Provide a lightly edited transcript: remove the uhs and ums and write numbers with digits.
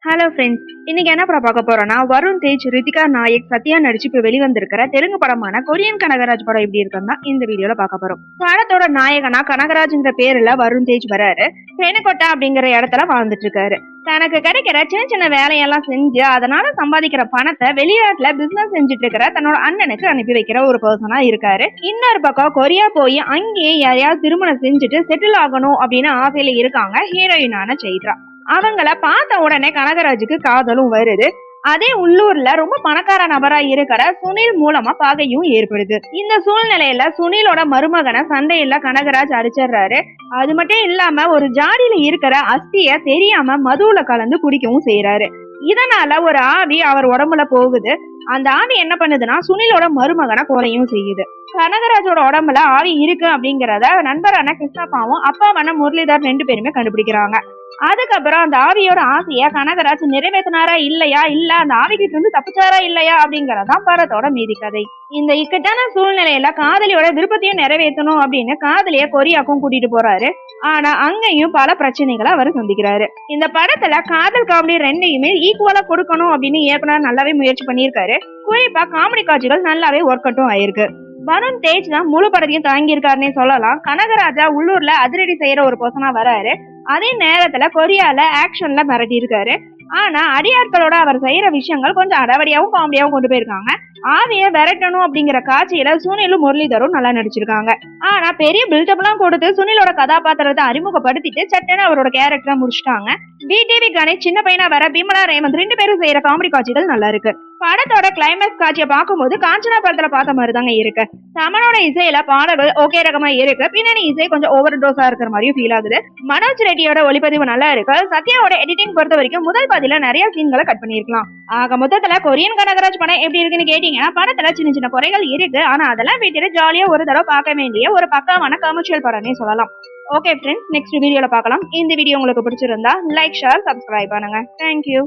Hello friends, இன்னைக்கு என்ன படம் பார்க்க போறோம்னா வருண் தேஜ், ரித்திகா நாயக், சத்யா நடிச்சு இப்ப வெளிவந்திருக்கிற தெலுங்கு படமான கொரியன் கனகராஜ் படம் எப்படி இருக்குன்னா இந்த வீடியோல பார்க்க போறோம். படத்தோட நாயகனா கனகராஜ்ங்கிற பேர்ல வருண் தேஜ் வராரு. பெனகொட்டா அப்படிங்கிற இடத்துல வாழ்ந்துட்டு இருக்காரு. தனக்கு கிடைக்கிற சின்ன சின்ன வேலையெல்லாம் செஞ்சு அதனால சம்பாதிக்கிற பணத்தை வெளிநாட்டுல பிசினஸ் செஞ்சுட்டு இருக்கிற தன்னோட அண்ணனுக்கு அனுப்பி வைக்கிற ஒரு பர்சனா இருக்காரு. இன்னொரு பக்கம் கொரியா போய் அங்கேயே யாரையாவது திருமணம் செஞ்சுட்டு செட்டில் ஆகணும் அப்படின்னு ஆசையில இருக்காங்க ஹீரோயினான சைத்ரா. அவங்கள பார்த்த உடனே கனகராஜுக்கு காதலும் வருது. அதே உள்ளூர்ல ரொம்ப பணக்கார நபரா இருக்கிற சுனில் மூலமா பாகையும் ஏற்படுது. இந்த சூழ்நிலையில சுனிலோட மருமகனை சண்டையில கனகராஜ் அடிச்சிடுறாரு. அது மட்டும் இல்லாம ஒரு ஜாடியில இருக்கிற அஸ்திய தெரியாம மதுவுல கலந்து குடிக்கவும் செய்யறாரு. இதனால ஒரு ஆவி அவர் உடம்புல போகுது. அந்த ஆவி என்ன பண்ணுதுன்னா சுனிலோட மருமகனை கொலையும் செய்யுது. கனகராஜோட உடம்புல ஆவி இருக்கு அப்படிங்கறத நண்பரான கிருஷ்ணப்பாவும் அப்பாவான முரளிதர் 2 பேருமே கண்டுபிடிக்கிறாங்க. அதுக்கப்புறம் அந்த ஆவியோட ஆசைய கனகராஜ் நிறைவேற்றினாரா இல்லையா, இல்ல அந்த ஆவிகிட்ட இருந்து தப்பிச்சாரா இல்லையா அப்படிங்கறதான் படத்தோட மீதி கதை. இந்த இக்கட்டான சூழ்நிலையில காதலியோட விருப்பத்தையும் நிறைவேற்றணும் அப்படின்னு காதலிய கொரியாக்கும் கூட்டிட்டு போறாரு. ஆனா அங்கேயும் பல பிரச்சனைகளை அவர் சந்திக்கிறாரு. இந்த படத்துல காதல் காமெடி ரெண்டையுமே ஈக்குவலா கொடுக்கணும் அப்படின்னு இயக்குனர் நல்லாவே முயற்சி பண்ணியிருக்காரு. குறிப்பா காமெடி காட்சிகள் நல்லாவே ஒர்க் அவுட்டும் ஆயிருக்கு. வருண் தேஜ் தான் முழு படத்தையும் தாங்கி இருக்காருன்னே சொல்லலாம். கனகராஜா உள்ளூர்ல அதிரடி செய்யற ஒரு பர்சனா வராரு. அதே நேரத்துல கொரியால ஆக்ஷன்ல மிரட்டி இருக்காரு. ஆனா அடியாட்களோட அவர் செய்யற விஷயங்கள் கொஞ்சம் அடவடியாவும் காமெடியாவும் கொண்டு போயிருக்காங்க. ஆவிய விரட்டணும் அப்படிங்கிற காட்சியில சுனிலும் முரளிதரும் நல்லா நடிச்சிருக்காங்க. ஆனா பெரிய பில்டப் எல்லாம் கொடுத்து சுனிலோட கதாபாத்திரத்தை அறிமுகப்படுத்திட்டு சட்டன்னு அவரோட கேரக்டரை முடிச்சிட்டாங்க. பிடிவி கணேஷ் சின்ன பையனா வர பீமலா ரேமந்த் 2 பேரும் செய்யற காமெடி காட்சிகள் நல்லா இருக்கு. படத்தோட கிளைமேக்ஸ் காட்சியை பார்க்கும்போது காஞ்சனா படத்துல பார்த்த மாதிரி தாங்க இருக்கு. தமனோட இசையில பாடல்கள் ஓகே ரகமா இருக்கு. பின்னணி இசை கொஞ்சம் ஓவர் டோஸா இருக்கிற மாதிரியும் ஃபீல் ஆகுது. மனோஜ் ரெட்டியோட ஒளிப்பதிவு நல்லா இருக்கு. சத்யாவோட எடிட்டிங் பொறுத்த வரைக்கும் முதல் பாதியில நிறைய சீன்களை கட் பண்ணிருக்கலாம். ஆக மொத்தத்துல கொரியன் கனகராஜ் படம் எப்படி இருக்குன்னு கேட்டீங்கன்னா படத்துல சின்ன சின்ன குறைகள் இருக்கு. ஆனா அதெல்லாம் விட்டுட்டு ஜாலியா ஒரு தடவை பார்க்க வேண்டிய ஒரு பக்காவான கமர்ஷியல் படமே சொல்லலாம். ஓகே ஃப்ரெண்ட்ஸ், நெக்ஸ்ட் வீடியோல பார்க்கலாம். இந்த வீடியோ உங்களுக்கு பிடிச்சிருந்தா லைக், ஷேர், சப்ஸ்கிரைப் பண்ணுங்க. தேங்க்யூ.